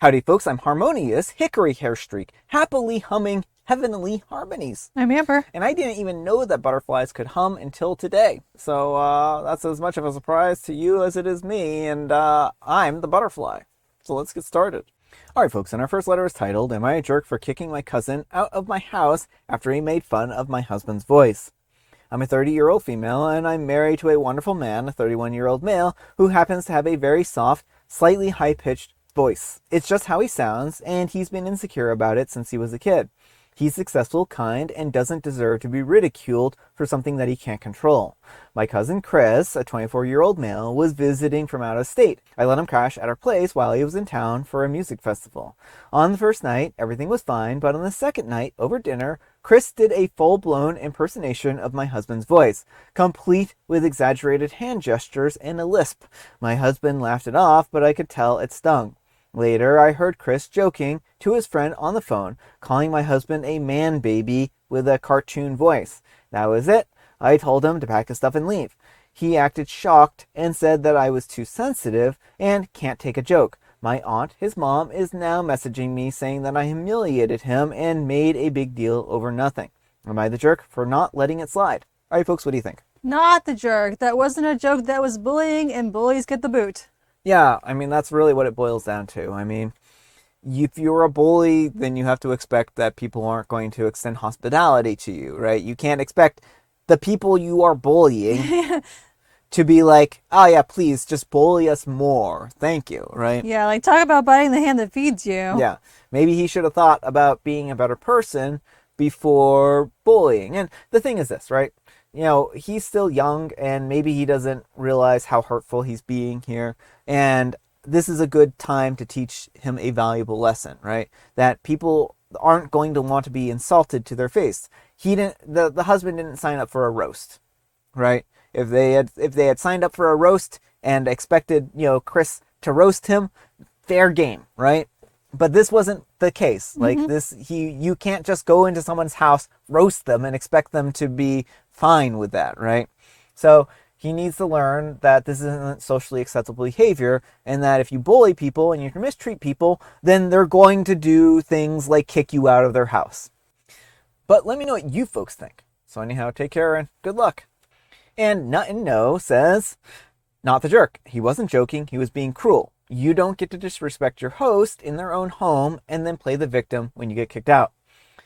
Howdy folks, I'm Harmonious, Hickory Hair Streak, happily humming heavenly harmonies. I'm Amber. And I didn't even know that butterflies could hum until today. So that's as much of a surprise to you as it is me, and I'm the butterfly. So let's get started. Alright folks, and our first letter is titled, Am I a Jerk for Kicking My Cousin Out of My House After He Made Fun of My Husband's Voice? I'm a 30-year-old female, and I'm married to a wonderful man, a 31-year-old male, who happens to have a very soft, slightly high-pitched voice. It's just how he sounds, and he's been insecure about it since he was a kid. He's successful, kind, and doesn't deserve to be ridiculed for something that he can't control. My cousin Chris, a 24-year-old male, was visiting from out of state. I let him crash at our place while he was in town for a music festival. On the first night, everything was fine, but on the second night, over dinner, Chris did a full-blown impersonation of my husband's voice, complete with exaggerated hand gestures and a lisp. My husband laughed it off, but I could tell it stung. Later, I heard Chris joking to his friend on the phone, calling my husband a man baby with a cartoon voice. That was it. I told him to pack his stuff and leave. He acted shocked and said that I was too sensitive and can't take a joke. My aunt, his mom, is now messaging me saying that I humiliated him and made a big deal over nothing. Am I the jerk for not letting it slide? All right, folks, what do you think? Not the jerk. That wasn't a joke. That was bullying, and bullies get the boot. Yeah, I mean, that's really what it boils down to. I mean, if you're a bully, then you have to expect that people aren't going to extend hospitality to you, right? You can't expect the people you are bullying to be like, oh yeah, please just bully us more. Thank you, right? Yeah, like talk about biting the hand that feeds you. Yeah, maybe he should have thought about being a better person before bullying. And the thing is this, right? You know, he's still young and maybe he doesn't realize how hurtful he's being here. And this is a good time to teach him a valuable lesson, right? That people aren't going to want to be insulted to their face. The husband didn't sign up for a roast, right? If they had signed up for a roast and expected, Chris to roast him, fair game, right? But this wasn't the case. Like you can't just go into someone's house, roast them, and expect them to be fine with that, right? So he needs to learn that this isn't socially acceptable behavior, and that if you bully people and you mistreat people, then they're going to do things like kick you out of their house. But let me know what you folks think. So anyhow, take care and good luck. And Nut and No says, not the jerk. He wasn't joking. He was being cruel. You don't get to disrespect your host in their own home and then play the victim when you get kicked out.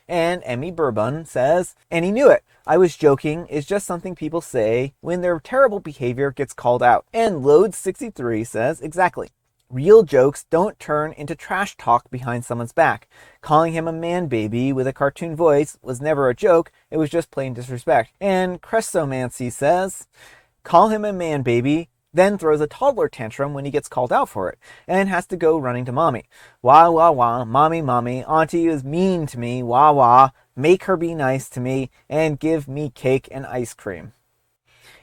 And Emmy Bourbon says, and he knew it. I was joking is just something people say when their terrible behavior gets called out. And Load63 says, exactly. Real jokes don't turn into trash talk behind someone's back. Calling him a man baby with a cartoon voice was never a joke. It was just plain disrespect. And Crestomancy says, call him a man baby, then throws a toddler tantrum when he gets called out for it, and has to go running to mommy. Wah, wah, wah, mommy, mommy, auntie is mean to me, wah, wah, make her be nice to me, and give me cake and ice cream.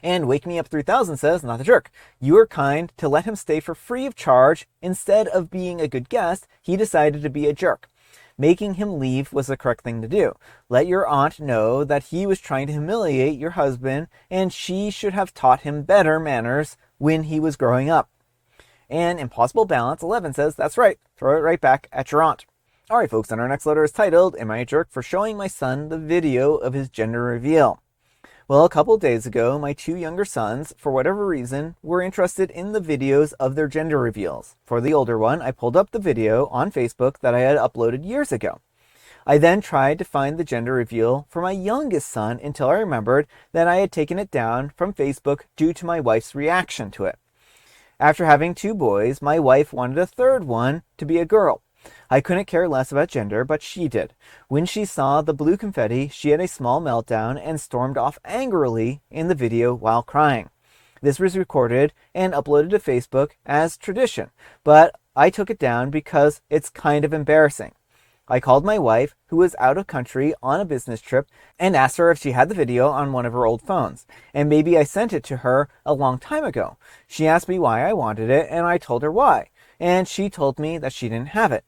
And Wake Me Up 3000 says, not the jerk. You were kind to let him stay for free of charge. Instead of being a good guest, he decided to be a jerk. Making him leave was the correct thing to do. Let your aunt know that he was trying to humiliate your husband, and she should have taught him better manners when he was growing up. And Impossible Balance 11 says, that's right, throw it right back at your aunt. Alright folks, and our next letter is titled, Am I a Jerk for Showing My Son the Video of His Gender Reveal? Well, a couple days ago, my two younger sons, for whatever reason, were interested in the videos of their gender reveals. For the older one, I pulled up the video on Facebook that I had uploaded years ago. I then tried to find the gender reveal for my youngest son until I remembered that I had taken it down from Facebook due to my wife's reaction to it. After having two boys, my wife wanted a third one to be a girl. I couldn't care less about gender, but she did. When she saw the blue confetti, she had a small meltdown and stormed off angrily in the video while crying. This was recorded and uploaded to Facebook as tradition, but I took it down because it's kind of embarrassing. I called my wife, who was out of country on a business trip, and asked her if she had the video on one of her old phones, and maybe I sent it to her a long time ago. She asked me why I wanted it, and I told her why, and she told me that she didn't have it.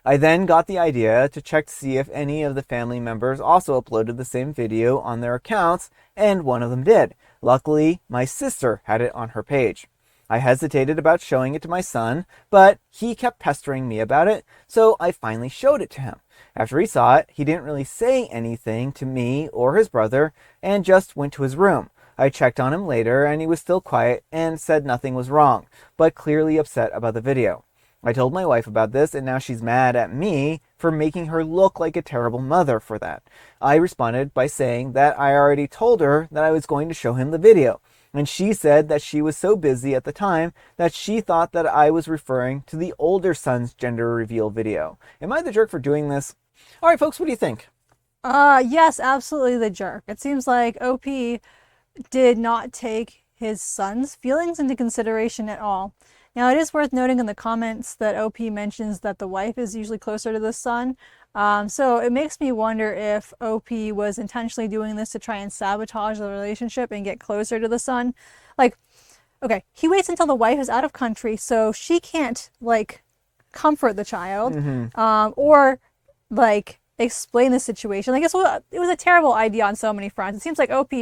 I then got the idea to check to see if any of the family members also uploaded the same video on their accounts, and one of them did. Luckily, my sister had it on her page. I hesitated about showing it to my son, but he kept pestering me about it, so I finally showed it to him. After he saw it, he didn't really say anything to me or his brother and just went to his room. I checked on him later and he was still quiet and said nothing was wrong, but clearly upset about the video. I told my wife about this and now she's mad at me for making her look like a terrible mother for that. I responded by saying that I already told her that I was going to show him the video. And she said that she was so busy at the time that she thought that I was referring to the older son's gender reveal video. Am I the jerk for doing this? All right, folks, what do you think? Yes, absolutely the jerk. It seems like OP did not take his son's feelings into consideration at all. Now, it is worth noting in the comments that OP mentions that the wife is usually closer to the son. So it makes me wonder if OP was intentionally doing this to try and sabotage the relationship and get closer to the son. Like, okay, he waits until the wife is out of country so she can't, like, comfort the child or, like, explain the situation. Like, it was a terrible idea on so many fronts. It seems like OP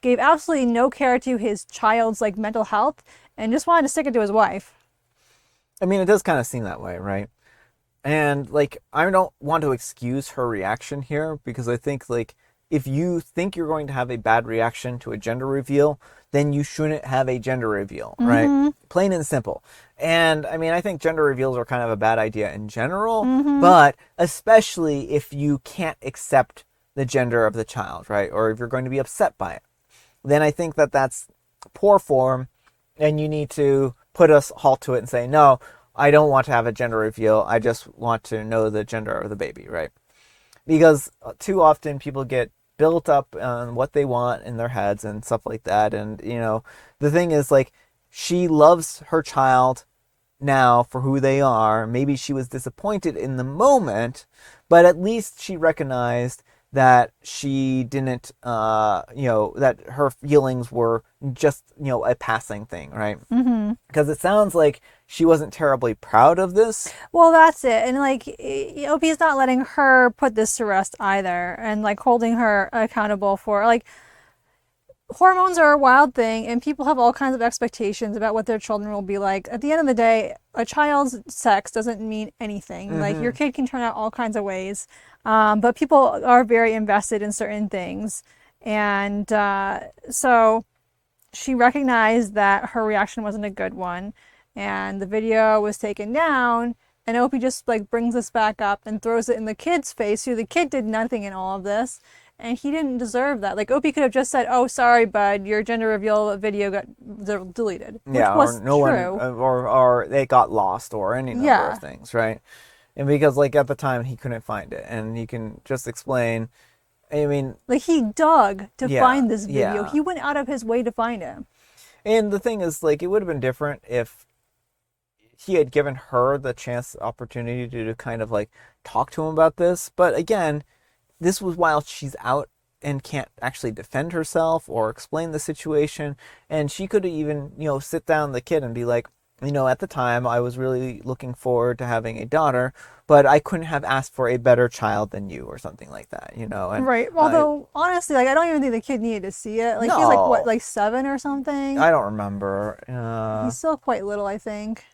gave absolutely no care to his child's, like, mental health and just wanted to stick it to his wife. I mean, it does kind of seem that way, right? And, like, I don't want to excuse her reaction here because I think, like, if you think you're going to have a bad reaction to a gender reveal, then you shouldn't have a gender reveal, right? Plain and simple. And, I mean, I think gender reveals are kind of a bad idea in general, but especially if you can't accept the gender of the child, right? Or if you're going to be upset by it, then I think that that's poor form and you need to put a halt to it and say, no, I don't want to have a gender reveal. I just want to know the gender of the baby, right? Because too often people get built up on what they want in their heads and stuff like that. And, you know, the thing is, like, she loves her child now for who they are. Maybe she was disappointed in the moment, but at least she recognized that she didn't, that her feelings were just, a passing thing, right? Because it sounds like she wasn't terribly proud of this. Well, that's it. And, like, OP is not letting her put this to rest either and, like, holding her accountable for, like, hormones are a wild thing and people have all kinds of expectations about what their children will be like. At the end of the day, a child's sex doesn't mean anything. Like, your kid can turn out all kinds of ways. But people are very invested in certain things. And so she recognized that her reaction wasn't a good one. And the video was taken down. And OP just, like, brings this back up and throws it in the kid's face, who the kid did nothing in all of this. And he didn't deserve that. Like, OP could have just said, "Oh, sorry, bud, your gender reveal video got deleted." Which was or no true. one, or they got lost, or any number of things, right? And because, like, at the time he couldn't find it, and he can just explain. I mean, like, he dug to find this video. Yeah. He went out of his way to find it. And the thing is, like, it would have been different if he had given her the opportunity to kind of, like, talk to him about this. But again, this was while she's out and can't actually defend herself or explain the situation. And she could even, sit down the kid and be like, at the time I was really looking forward to having a daughter, but I couldn't have asked for a better child than you, or something like that, And Right. Although, honestly, like, I don't even think the kid needed to see it. Like, he's, like, what, like 7 or something? I don't remember. He's still quite little, I think.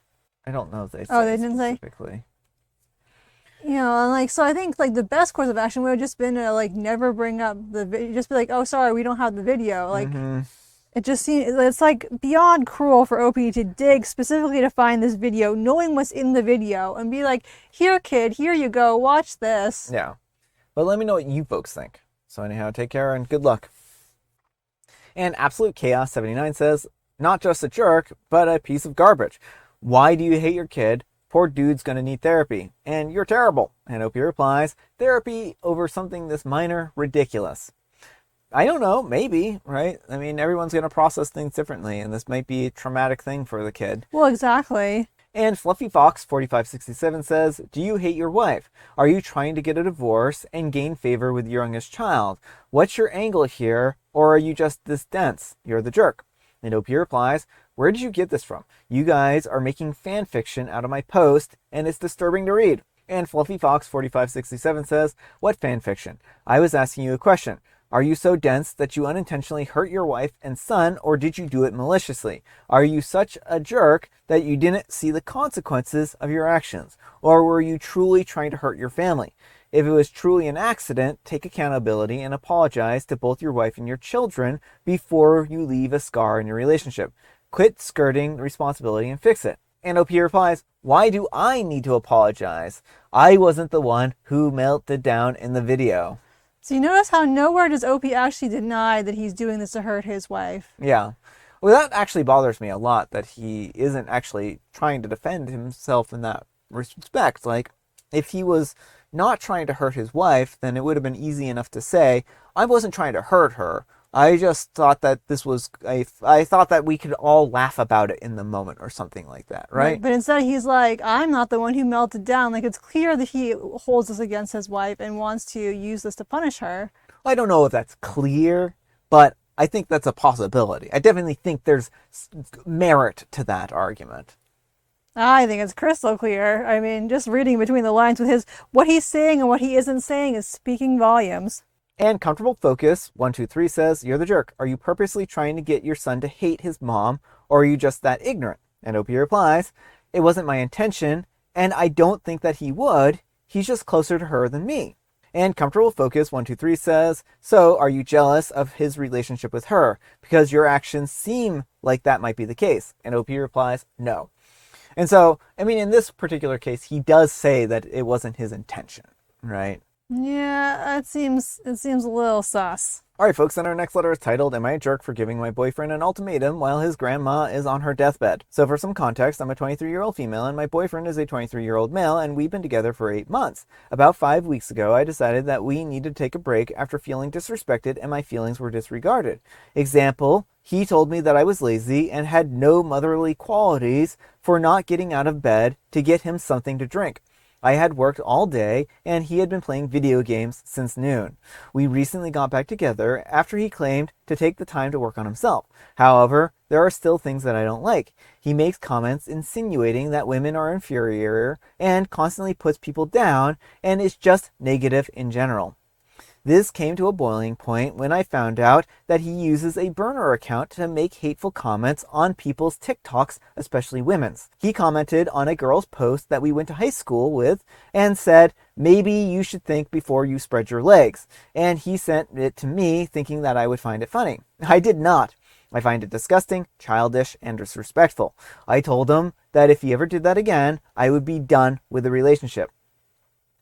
I don't know if they they didn't say? Specifically. And, like, so I think, like, the best course of action would have just been to, like, never bring up the video. Just be like, "Oh, sorry, we don't have the video." Like, it just seems, it's, like, beyond cruel for OP to dig specifically to find this video, knowing what's in the video, and be like, "Here, kid, here you go, watch this." Yeah. But let me know what you folks think. So anyhow, take care and good luck. And Absolute Chaos 79 says, "Not just a jerk, but a piece of garbage. Why do you hate your kid? Poor dude's gonna need therapy. And you're terrible." And OP replies, "Therapy over something this minor? Ridiculous." I don't know, maybe, right? I mean, everyone's gonna process things differently, and this might be a traumatic thing for the kid. Well, exactly. And Fluffy Fox 4567 says, "Do you hate your wife? Are you trying to get a divorce and gain favor with your youngest child? What's your angle here? Or are you just this dense? You're the jerk." And OP replies, "Where did you get this from? You guys are making fan fiction out of my post, and it's disturbing to read." And Fluffy Fox 4567 says, "What fan fiction? I was asking you a question. Are you so dense that you unintentionally hurt your wife and son, or did you do it maliciously? Are you such a jerk that you didn't see the consequences of your actions? Or were you truly trying to hurt your family? If it was truly an accident, take accountability and apologize to both your wife and your children before you leave a scar in your relationship. Quit skirting responsibility and fix it. And OP replies, why do I need to apologize? I wasn't the one who melted down in the video. So you notice how nowhere does Opie actually deny that he's doing this to hurt his wife. Yeah. Well, that actually bothers me a lot, that he isn't actually trying to defend himself in that respect. Like, if he was not trying to hurt his wife, then it would have been easy enough to say, I wasn't trying to hurt her. I just thought that I thought that we could all laugh about it in the moment or something like that, right? But instead he's like, I'm not the one who melted down. Like, it's clear that he holds this against his wife and wants to use this to punish her. I don't know if that's clear, but I think that's a possibility. I definitely think there's merit to that argument. I think it's crystal clear. I mean, just reading between the lines with what he's saying and what he isn't saying is speaking volumes. And Comfortable Focus 123 says, you're the jerk. Are you purposely trying to get your son to hate his mom, or are you just that ignorant? And OP replies, it wasn't my intention, and I don't think that he would. He's just closer to her than me. And Comfortable Focus 123 says, so are you jealous of his relationship with her? Because your actions seem like that might be the case. And OP replies, no. And so, I mean, in this particular case, he does say that it wasn't his intention, right? Yeah, it seems a little sus. All right, folks, and our next letter is titled, Am I a Jerk for Giving My Boyfriend an Ultimatum While His Grandma is on Her Deathbed? So for some context, I'm a 23-year-old female and my boyfriend is a 23-year-old male, and we've been together for 8 months. About 5 weeks ago, I decided that we needed to take a break after feeling disrespected and my feelings were disregarded. Example, he told me that I was lazy and had no motherly qualities for not getting out of bed to get him something to drink. I had worked all day, and he had been playing video games since noon. We recently got back together after he claimed to take the time to work on himself. However, there are still things that I don't like. He makes comments insinuating that women are inferior and constantly puts people down and is just negative in general. This came to a boiling point when I found out that he uses a burner account to make hateful comments on people's TikToks, especially women's. He commented on a girl's post that we went to high school with and said, maybe you should think before you spread your legs. And he sent it to me thinking that I would find it funny. I did not. I find it disgusting, childish, and disrespectful. I told him that if he ever did that again, I would be done with the relationship.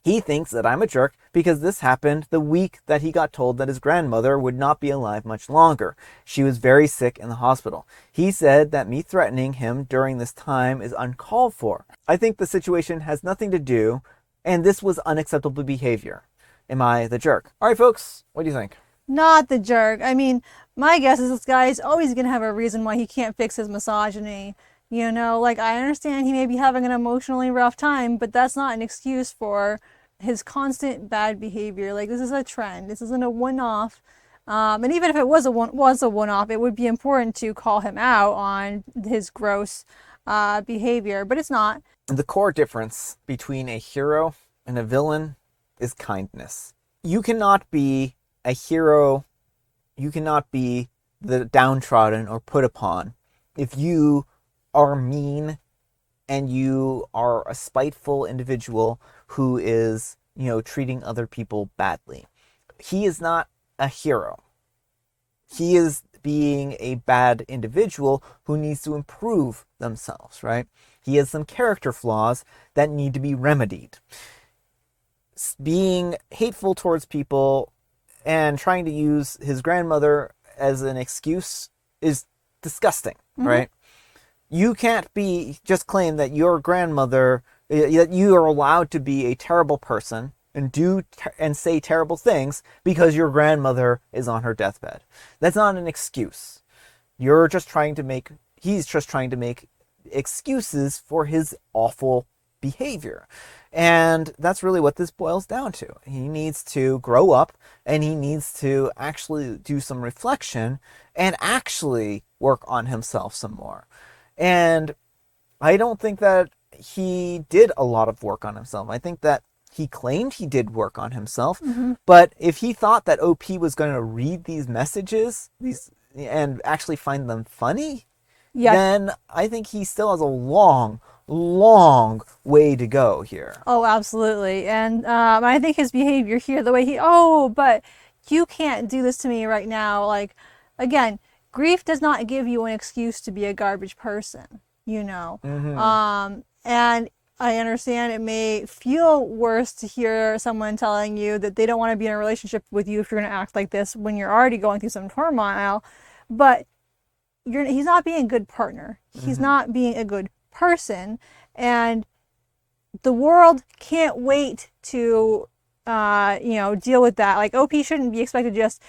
He thinks that I'm a jerk because this happened the week that he got told that his grandmother would not be alive much longer. She was very sick in the hospital. He said that me threatening him during this time is uncalled for. I think the situation has nothing to do, and this was unacceptable behavior. Am I the jerk? All right, folks, what do you think? Not the jerk. I mean, my guess is this guy is always going to have a reason why he can't fix his misogyny. You know, like, I understand he may be having an emotionally rough time, but that's not an excuse for his constant bad behavior. Like, this is a trend. This isn't a one-off. And even if it was a one-off, it would be important to call him out on his gross behavior, but it's not. The core difference between a hero and a villain is kindness. You cannot be a hero, you cannot be the downtrodden or put upon if you are mean and you are a spiteful individual who is, treating other people badly. He is not a hero. He is being a bad individual who needs to improve themselves, right? He has some character flaws that need to be remedied. Being hateful towards people and trying to use his grandmother as an excuse is disgusting, right? You can't just claim that your grandmother, that you are allowed to be a terrible person and and say terrible things because your grandmother is on her deathbed. That's not an excuse. He's just trying to make excuses for his awful behavior. And that's really what this boils down to. He needs to grow up and he needs to actually do some reflection and actually work on himself some more. And I don't think that he did a lot of work on himself. I think that He claimed he did work on himself, Mm-hmm. but if he thought that OP was going to read these messages, and actually find them funny, Yeah. then I think he still has a long, long way to go here. Oh, absolutely. And I think his behavior here, the way but you can't do this to me right now. Like, again, grief does not give you an excuse to be a garbage person, you know. Mm-hmm. And I understand it may feel worse to hear someone telling you that they don't want to be in a relationship with you if you're going to act like this when you're already going through some turmoil, but he's not being a good partner. He's Mm-hmm. not being a good person. And the world can't wait to deal with that. Like, OP shouldn't be expected to just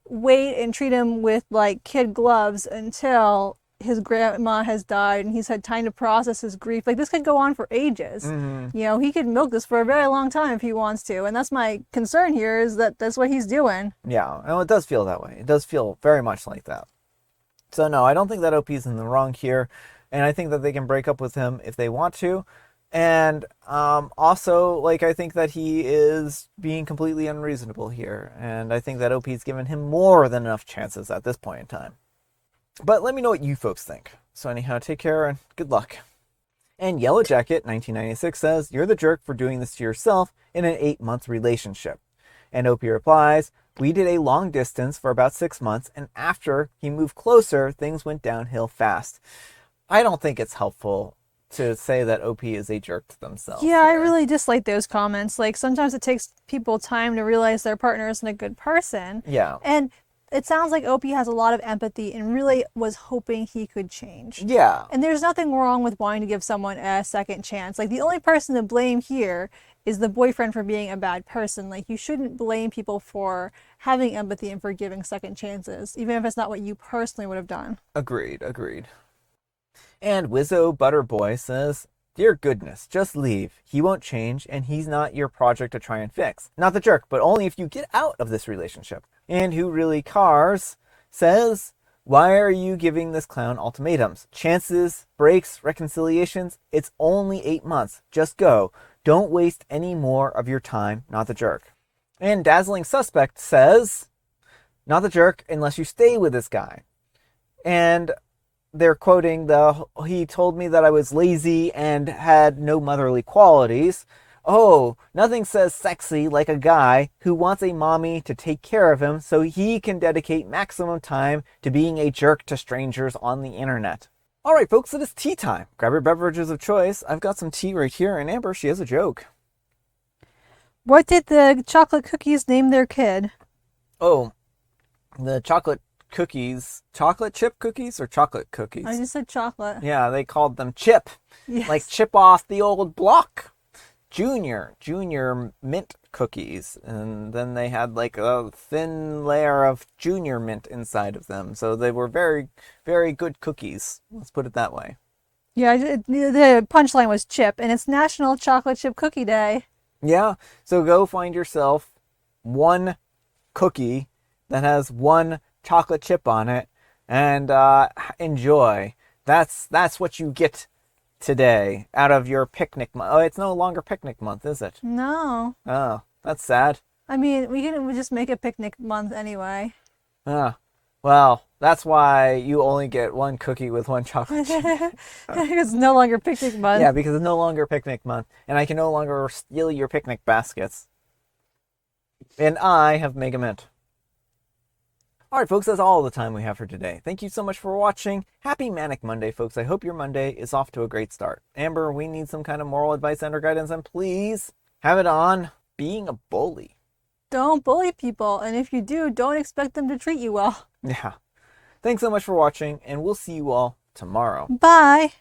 wait and treat him with like kid gloves until his grandma has died and he's had time to process his grief. Like, this could go on for ages. Mm-hmm. He could milk this for a very long time if he wants to, and that's my concern here, is that that's what he's doing. Yeah, and it does feel that way. It does feel very much like that. So no, I don't think that OP's in the wrong here, and I think that they can break up with him if they want to. And also, like, I think that he is being completely unreasonable here, and I think that OP's given him more than enough chances at this point in time. But let me know what you folks think. So anyhow, take care and good luck. And Yellow Jacket 1996 says, "You're the jerk for doing this to yourself in an 8-month relationship." And OP replies, "We did a long distance for about 6 months, and after he moved closer, things went downhill fast." I don't think it's helpful to say that OP is a jerk to themselves. Yeah, I here. really dislike those comments. Like, sometimes it takes people time to realize their partner isn't a good person. Yeah. And it sounds like OP has a lot of empathy and really was hoping he could change. Yeah. And there's nothing wrong with wanting to give someone a second chance. Like, the only person to blame here is the boyfriend for being a bad person. Like, you shouldn't blame people for having empathy and for giving second chances, even if it's not what you personally would have done. Agreed. Agreed. And Wizzo Butterboy says, "Dear goodness, just leave. He won't change, and he's not your project to try and fix. Not the jerk, but only if you get out of this relationship." And Who Really Cars says, "Why are you giving this clown ultimatums? Chances, breaks, reconciliations? It's only 8 months. Just go. Don't waste any more of your time. Not the jerk." And Dazzling Suspect says, "Not the jerk unless you stay with this guy." And they're quoting "He told me that I was lazy and had no motherly qualities. Oh, nothing says sexy like a guy who wants a mommy to take care of him so he can dedicate maximum time to being a jerk to strangers on the internet." All right, folks, it is tea time. Grab your beverages of choice. I've got some tea right here, and Amber, she has a joke. What did the chocolate cookies name their kid? Oh, the chocolate chip cookies or chocolate cookies? I just said chocolate. Yeah, they called them Chip. Yes. Like chip off the old block. Junior mint cookies. And then they had like a thin layer of junior mint inside of them. So they were very, very good cookies. Let's put it that way. Yeah, the punchline was chip, and it's National Chocolate Chip Cookie Day. Yeah, so go find yourself one cookie that has one chocolate chip on it and enjoy. That's what you get today out of your picnic month. Oh, it's no longer picnic month, is it? No. Oh, that's sad. I mean, we can just make a picnic month anyway. Well, that's why you only get one cookie with one chocolate chip. It's no longer picnic month. Yeah, because it's no longer picnic month, and I can no longer steal your picnic baskets. And I have Mega Mint. Alright, folks, that's all the time we have for today. Thank you so much for watching. Happy Manic Monday, folks. I hope your Monday is off to a great start. Amber, we need some kind of moral advice and or guidance, and please have it on being a bully. Don't bully people, and if you do, don't expect them to treat you well. Yeah. Thanks so much for watching, and we'll see you all tomorrow. Bye.